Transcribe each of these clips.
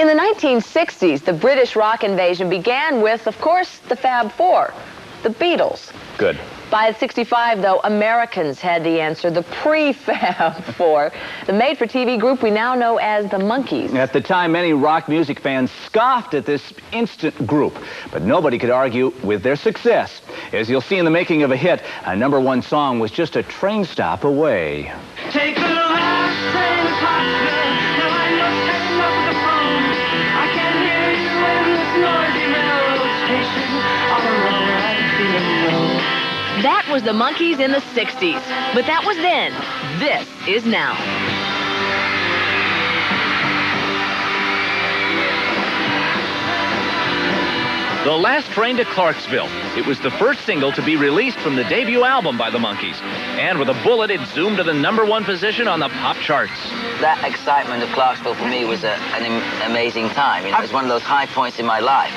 In the 1960s, the British rock invasion began with, of course, the Fab Four, the Beatles. Good. By '65, though, Americans had the answer, the pre-Fab Four, the made-for-TV group we now know as the Monkees. At the time, many rock music fans scoffed at this instant group, but nobody could argue with their success. As you'll see in the making of a hit, a #1 song was just a train stop away. Take the last train to Clarksville. Now I must hang up the phone. I can hear you in this noisy railroad station. On a roll right below. That was the Monkees in the '60s, but that was then. This is now. The Last Train to Clarksville. It was the first single to be released from the debut album by the Monkees. And with a bullet, it zoomed to the #1 position on the pop charts. That excitement of Clarksville for me was an amazing time. You know, it was one of those high points in my life.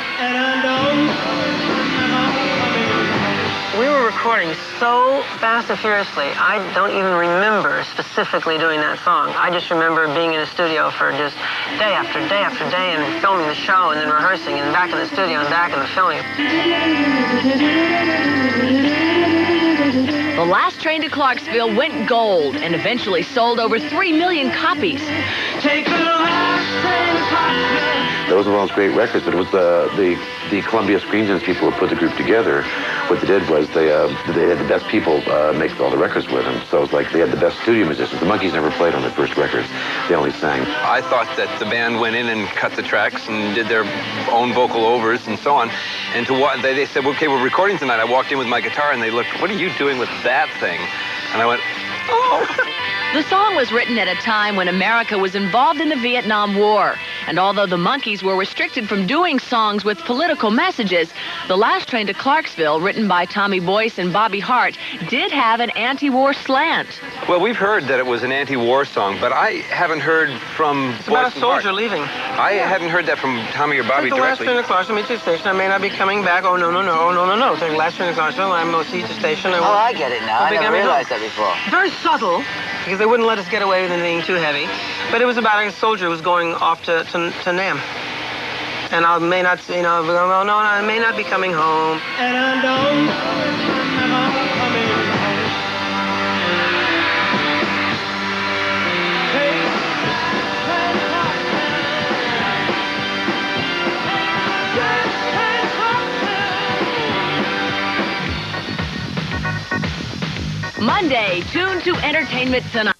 We were recording so fast and furiously, I don't even remember specifically doing that song. I just remember being in a studio for just day after day after day and filming the show and then rehearsing and back in the studio and back in the filming. The Last Train to Clarksville went gold and eventually sold over 3 million copies. Take the last train to Clarksville. Those were all great records, but it was the Columbia Screen Gems people who put the group together. What they did was they had the best people make all the records with them. So it's like they had the best studio musicians. The Monkees never played on their first records. They only sang. I thought that the band went in and cut the tracks and did their own vocal overs and so on. And they said, okay, we're recording tonight. I walked in with my guitar and they looked, what are you doing with that thing? And I went, oh. The song was written at a time when America was involved in the Vietnam War. And although the Monkees were restricted from doing songs with political messages, The Last Train to Clarksville, written by Tommy Boyce and Bobby Hart, did have an anti-war slant. Well, we've heard that it was an anti-war song, but I haven't heard from It's about a soldier leaving. I hadn't heard that from Tommy or Bobby Take the last directly. train to Clarksville, meet you at the station. I may not be coming back. Oh, no, no, no, no, no, no. Take the last train to Clarksville. I'm going to see the station. Oh, I get it now. I never realized that before. Very subtle, because they wouldn't let us get away with anything too heavy. But it was about a soldier who was going off to Nam. And I may not, you know, oh, no, I may not be coming home. And I don't remember coming home. Take Monday, tune to Entertainment Tonight.